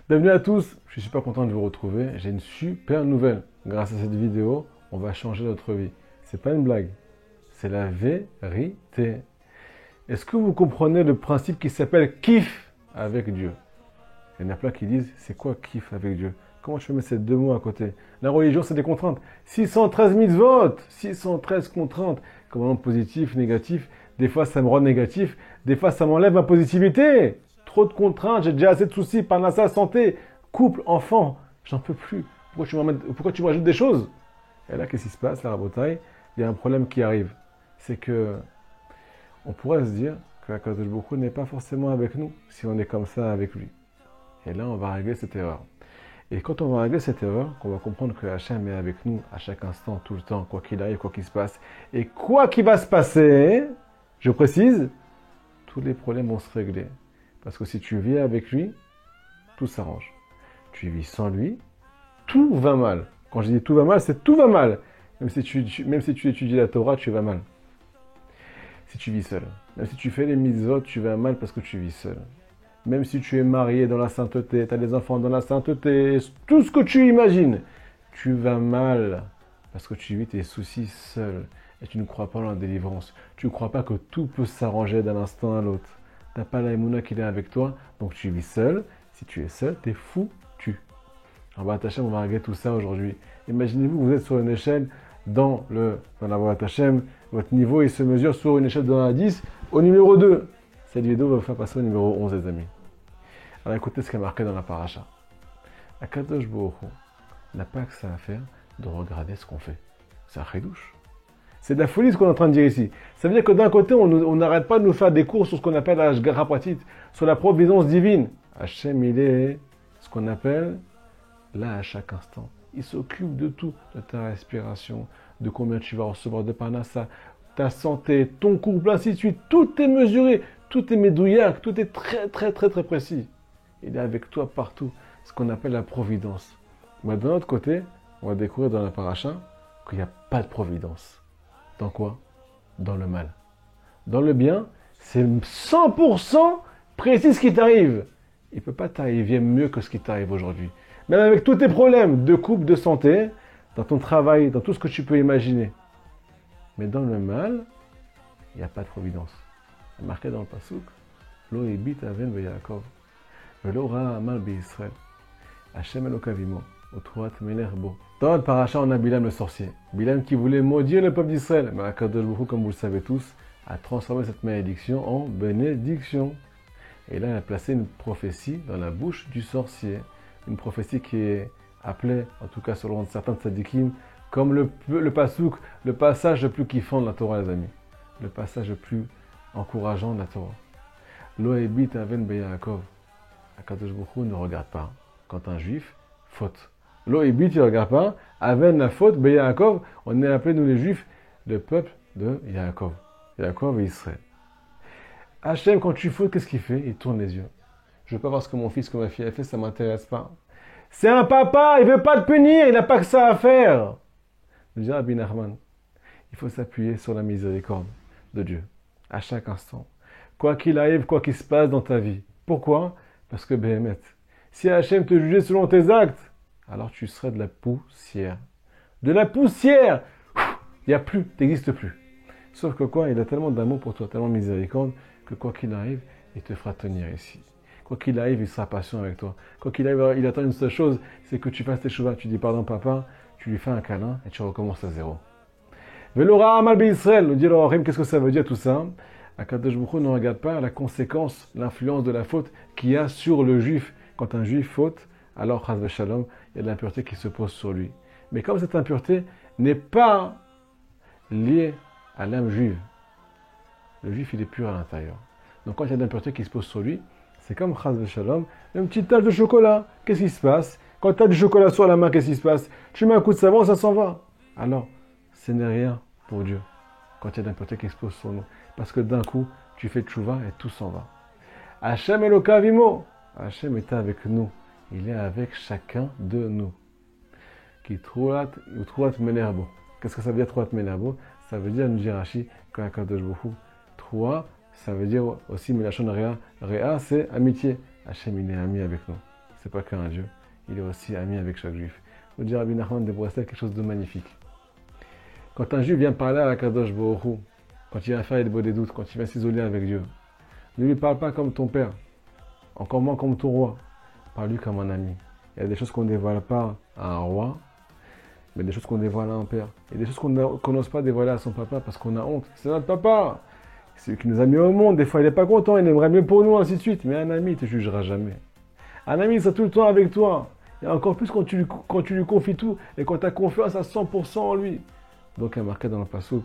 Bienvenue à tous, je suis super content de vous retrouver. J'ai une super nouvelle. Grâce à cette vidéo, on va changer notre vie. C'est pas une blague, c'est la vérité. Est-ce que vous comprenez le principe qui s'appelle kiff avec Dieu? Il y en a plein qui disent, c'est quoi kiff avec Dieu? Comment je peux mettre ces deux mots à côté? La religion, c'est des contraintes. 613 mitzvot, 613 contraintes. Commandement positif, négatif. Des fois, ça me rend négatif. Des fois, ça m'enlève ma positivité. Trop de contraintes, j'ai déjà assez de soucis, parnassa, santé, couple, enfant. J'en peux plus. Pourquoi tu me rajoutes des choses? Et là, qu'est-ce qui se passe, la rabotaille? Il y a un problème qui arrive. C'est que on pourrait se dire que Akadosh Baruch Hu n'est pas forcément avec nous si on est comme ça avec lui. Et là, on va régler cette erreur. Et quand on va régler cette erreur, qu'on va comprendre que Hachem est avec nous à chaque instant, tout le temps, quoi qu'il arrive, quoi qu'il se passe. Et quoi qu'il va se passer, je précise, tous les problèmes vont se régler. Parce que si tu vis avec lui, tout s'arrange. Tu vis sans lui, tout va mal. Quand je dis tout va mal, c'est tout va mal. Même si tu étudies la Torah, tu vas mal. Si tu vis seul. Même si tu fais les mitzvot, tu vas mal parce que tu vis seul. Même si tu es marié dans la sainteté, tu as des enfants dans la sainteté, tout ce que tu imagines, tu vas mal parce que tu vis tes soucis seul. Et tu ne crois pas en la délivrance. Tu ne crois pas que tout peut s'arranger d'un instant à l'autre. Tu n'as pas la émouna qui est avec toi, donc tu vis seul. Si tu es seul, tu es foutu. Alors, Hachem, on va régler tout ça aujourd'hui. Imaginez-vous que vous êtes sur une échelle dans la voie Hachem. Votre niveau, il se mesure sur une échelle de 1 à 10 au numéro 2. Cette vidéo va vous faire passer au numéro 11, les amis. Alors écoutez ce qui est marqué dans la paracha. Akadosh Baruch Hu n'a pas que ça à faire de regarder ce qu'on fait. C'est un chidouche. C'est de la folie ce qu'on est en train de dire ici. Ça veut dire que d'un côté, on n'arrête pas de nous faire des cours sur ce qu'on appelle la Hashgacha Pratit, sur la providence divine. Hachem, il est ce qu'on appelle là à chaque instant. Il s'occupe de tout, de ta respiration, de combien tu vas recevoir de parnassa, ta santé, ton couple, ainsi de suite. Tout est mesuré, tout est médouillac, tout est très précis. Il est avec toi partout, ce qu'on appelle la providence. Mais d'un autre côté, on va découvrir dans la paracha qu'il n'y a pas de providence. Dans quoi? Dans le mal. Dans le bien, c'est 100% précis ce qui t'arrive. Il ne peut pas t'arriver mieux que ce qui t'arrive aujourd'hui. Même avec tous tes problèmes de couple, de santé, dans ton travail, dans tout ce que tu peux imaginer. Mais dans le mal, il n'y a pas de providence. C'est marqué dans le pasuk, Lo ebit aven beYaakov, velo ra amal beYisrael, Hashem elokavimo, utruat melech bo. Dans notre paracha, on a Bilam le sorcier. Bilam qui voulait maudire le peuple d'Israël. Mais Akadosh Baruch Hu, comme vous le savez tous, a transformé cette malédiction en bénédiction. Et là, il a placé une prophétie dans la bouche du sorcier. Une prophétie qui est appelée, en tout cas selon certains tzadikim, comme le pasouk, le passage le plus kiffant de la Torah, les amis. Le passage le plus encourageant de la Torah. Lo ebit aven beYaakov. Akadosh Baruch Hu ne regarde pas quand un juif faute. Lo ebit, il ne regarde pas. Aven la faute, beYaakov, on est appelé, nous les juifs, le peuple de Yaakov. Yaakov et Israël. Hachem, quand tu fautes, qu'est-ce qu'il fait? Il tourne les yeux. Je ne veux pas voir ce que mon fils, que ma fille a fait, ça ne m'intéresse pas. C'est un papa, il ne veut pas te punir, il n'a pas que ça à faire. Je dis Rabbi Nachman, il faut s'appuyer sur la miséricorde de Dieu, à chaque instant. Quoi qu'il arrive, quoi qu'il se passe dans ta vie. Pourquoi? Parce que Béhémet, si Hachem te jugeait selon tes actes, alors tu serais de la poussière. De la poussière! Il n'y a plus, tu n'existes plus. Sauf que quoi? Il a tellement d'amour pour toi, tellement de miséricorde, que quoi qu'il arrive, il te fera tenir ici. Quoi qu'il arrive, il sera patient avec toi. Quoi qu'il arrive, il attend une seule chose, c'est que tu fasses tes chouvas. Tu dis pardon papa, tu lui fais un câlin et tu recommences à zéro. Velora amal beYisrael, nous dit le Rahim, qu'est-ce que ça veut dire tout ça? Akadosh Baruch Hu ne regarde pas la conséquence, l'influence de la faute qu'il y a sur le juif. Quand un juif faute, alors chas v'shalom, il y a de l'impureté qui se pose sur lui. Mais comme cette impureté n'est pas liée à l'âme juive, le juif il est pur à l'intérieur. Donc quand il y a de l'impureté qui se pose sur lui, c'est comme chas v'shalom, une petite tache de chocolat. Qu'est-ce qui se passe? Quand tu as du chocolat sur la main, qu'est-ce qui se passe? Tu mets un coup de savon, ça s'en va. Alors, ce n'est rien pour Dieu quand il y a de l'impureté qui se pose sur nous. Parce que d'un coup, tu fais tchouva et tout s'en va. Hachem elokavimo. Hachem est avec nous. Il est avec chacun de nous. Qui trouat menerbo. Qu'est-ce que ça veut dire trouat menerbo? Ça veut dire, nous dit Rashi, quand Akadosh Baruch Hu, trouat, ça veut dire aussi Milachon Réa. Réa, c'est amitié. Hachem, il est ami avec nous. c'est pas qu'un Dieu, il est aussi ami avec chaque juif. Nous dit Rabbi Nachman de Breslev quelque chose de magnifique. Quand un juif vient parler à Kadosh Baruch Hu, quand il vient faire le beau des doutes, quand il vient s'isoler avec Dieu, ne lui parle pas comme ton père, encore moins comme ton roi. Parle-lui comme un ami. Il y a des choses qu'on ne dévoile pas à un roi, mais des choses qu'on dévoile à un père. Il y a des choses qu'on n'ose pas dévoiler à son papa parce qu'on a honte. C'est notre papa. C'est lui qui nous a mis au monde. Des fois, il n'est pas content, il aimerait mieux pour nous, ainsi de suite. Mais un ami, il ne te jugera jamais. Un ami, il sera tout le temps avec toi. Et encore plus quand tu lui confies tout et quand tu as confiance à 100% en lui. Donc, il y a marqué dans le Passouk,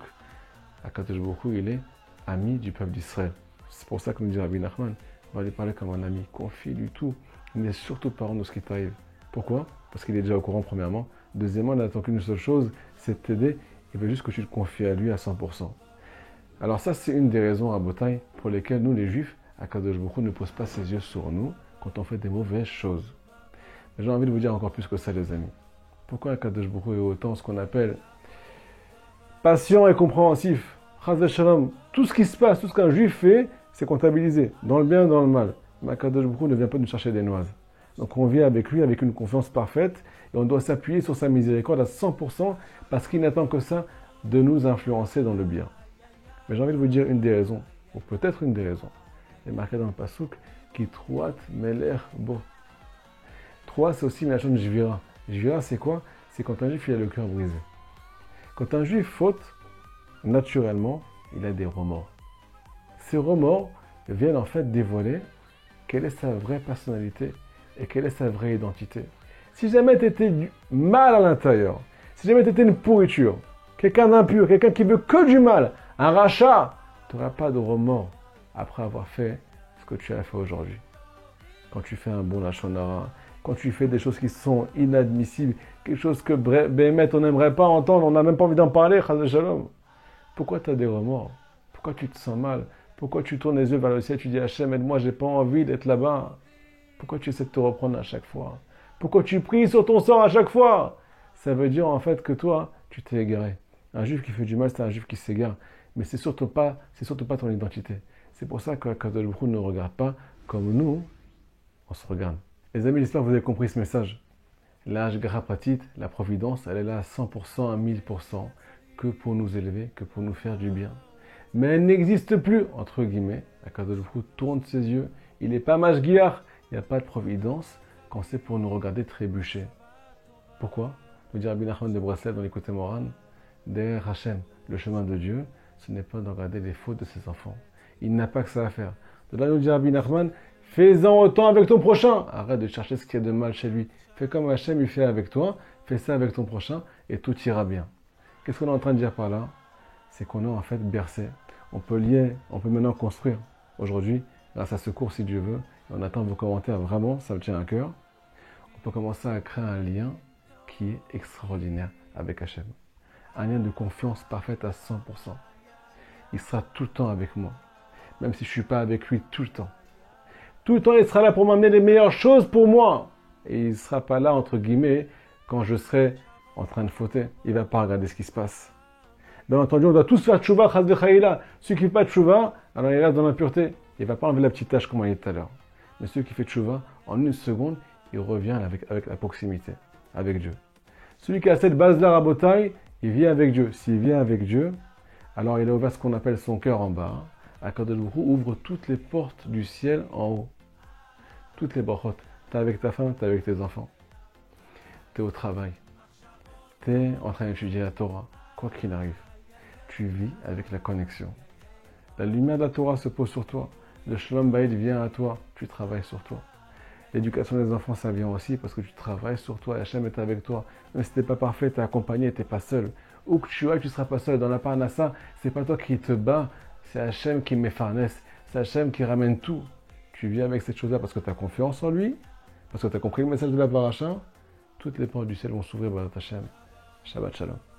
Akadosh Baruch Hu, il est ami du peuple d'Israël. C'est pour ça que nous dit Rabbi Nachman, on va lui parler comme un ami. Confie-lui tout. Il n'est surtout pas de ce qui t'arrive. Pourquoi? Parce qu'il est déjà au courant, premièrement. Deuxièmement, il n'attend qu'une seule chose, c'est de t'aider. Il veut juste que tu te confies à lui à 100%. Alors ça, c'est une des raisons à Botaï pour lesquelles nous, les Juifs, Akadosh Baruch Hu ne pose pas ses yeux sur nous quand on fait des mauvaises choses. Mais j'ai envie de vous dire encore plus que ça, les amis. Pourquoi Akadosh Baruch Hu est autant ce qu'on appelle patient et compréhensif? Chas v'shalom, tout ce qui se passe, tout ce qu'un Juif fait, c'est comptabilisé, dans le bien et dans le mal. Mais Akadosh Baruch Hu ne vient pas nous chercher des noises. Donc on vient avec lui avec une confiance parfaite et on doit s'appuyer sur sa miséricorde à 100% parce qu'il n'attend que ça de nous influencer dans le bien. Mais j'ai envie de vous dire une des raisons, ou peut-être une des raisons. Il est marqué dans le Passouk qui troat meler bo. Trois, c'est aussi une action de jvira. Jvira, c'est quoi? C'est quand un juif il a le cœur brisé. Quand un juif faute, naturellement, il a des remords. Ces remords viennent en fait dévoiler quelle est sa vraie personnalité et quelle est sa vraie identité. Si jamais tu étais mal à l'intérieur, si jamais tu étais une pourriture, quelqu'un d'impur, quelqu'un qui veut que du mal, un rachat, tu n'auras pas de remords après avoir fait ce que tu as fait aujourd'hui. Quand tu fais un bon lachon hara, quand tu fais des choses qui sont inadmissibles, quelque chose que Béhémet, on n'aimerait pas entendre, on n'a même pas envie d'en parler, chas shalom. Pourquoi tu as des remords? Pourquoi tu te sens mal? Pourquoi tu tournes les yeux vers le ciel, tu dis Hachem, aide-moi, j'ai pas envie d'être là-bas? Pourquoi tu essaies de te reprendre à chaque fois? Pourquoi tu pries sur ton sort à chaque fois? Ça veut dire en fait que toi, tu t'es égaré. Un juif qui fait du mal, c'est un juif qui s'égare. Mais c'est surtout pas ton identité. C'est pour ça que Kadosh Baruch Hu ne regarde pas comme nous, on se regarde. Les amis, j'espère que vous avez compris ce message. La Hashgacha Pratit, la providence, elle est là à 100%, à 1000%, que pour nous élever, que pour nous faire du bien. Mais elle n'existe plus, entre guillemets. Kadosh Baruch Hu tourne ses yeux, il n'est pas mashgiach, il n'y a pas de providence quand c'est pour nous regarder trébucher. Pourquoi? Nous dit Rabbi Nachman de Breslev dans l'Écoute Moran, derrière Hachem, le chemin de Dieu, ce n'est pas de regarder les fautes de ses enfants. Il n'a pas que ça à faire. De là, nous dit Rabbi Nachman, fais-en autant avec ton prochain. Arrête de chercher ce qu'il y a de mal chez lui. Fais comme Hachem il fait avec toi, fais ça avec ton prochain et tout ira bien. Qu'est-ce qu'on est en train de dire par là? C'est qu'on est en fait bercé. On peut maintenant construire. Aujourd'hui, grâce à ce cours, si Dieu veut, on attend vos commentaires, vraiment, ça me tient à cœur. On peut commencer à créer un lien qui est extraordinaire avec Hachem. Un lien de confiance parfaite à 100%. Il sera tout le temps avec moi, même si je ne suis pas avec lui tout le temps. Tout le temps, il sera là pour m'amener les meilleures choses pour moi. Et il ne sera pas là, entre guillemets, quand je serai en train de fauter. Il ne va pas regarder ce qui se passe. Bien entendu, on doit tous faire tchouva, chas v'chaïla. Celui qui ne fait pas tchouva, alors il reste dans l'impureté. Il ne va pas enlever la petite tache comme on a dit tout à l'heure. Mais celui qui fait tchouva, en une seconde, il revient avec la proximité, avec Dieu. Celui qui a cette base-là, Rabotai, il vient avec Dieu. S'il vient avec Dieu, alors il a ouvert ce qu'on appelle son cœur en bas. Akadosh Baruch Hu ouvre toutes les portes du ciel en haut. Toutes les brachot. Tu es avec ta femme, tu es avec tes enfants. Tu es au travail. Tu es en train d'étudier la Torah. Quoi qu'il arrive, tu vis avec la connexion. La lumière de la Torah se pose sur toi. Le Shalom Bayit vient à toi. Tu travailles sur toi. L'éducation des enfants, ça vient aussi parce que tu travailles sur toi. Hachem est avec toi. Même si tu n'es pas parfait, tu es accompagné, tu n'es pas seul. Où que tu ailles, tu ne seras pas seul. Dans la Parnassa, ce n'est pas toi qui te bats. C'est Hachem qui m'effarnesse. C'est Hachem qui ramène tout. Tu vis avec cette chose-là parce que tu as confiance en lui, parce que tu as compris le message de la paracha. Toutes les portes du ciel vont s'ouvrir par Hachem. Shabbat Shalom.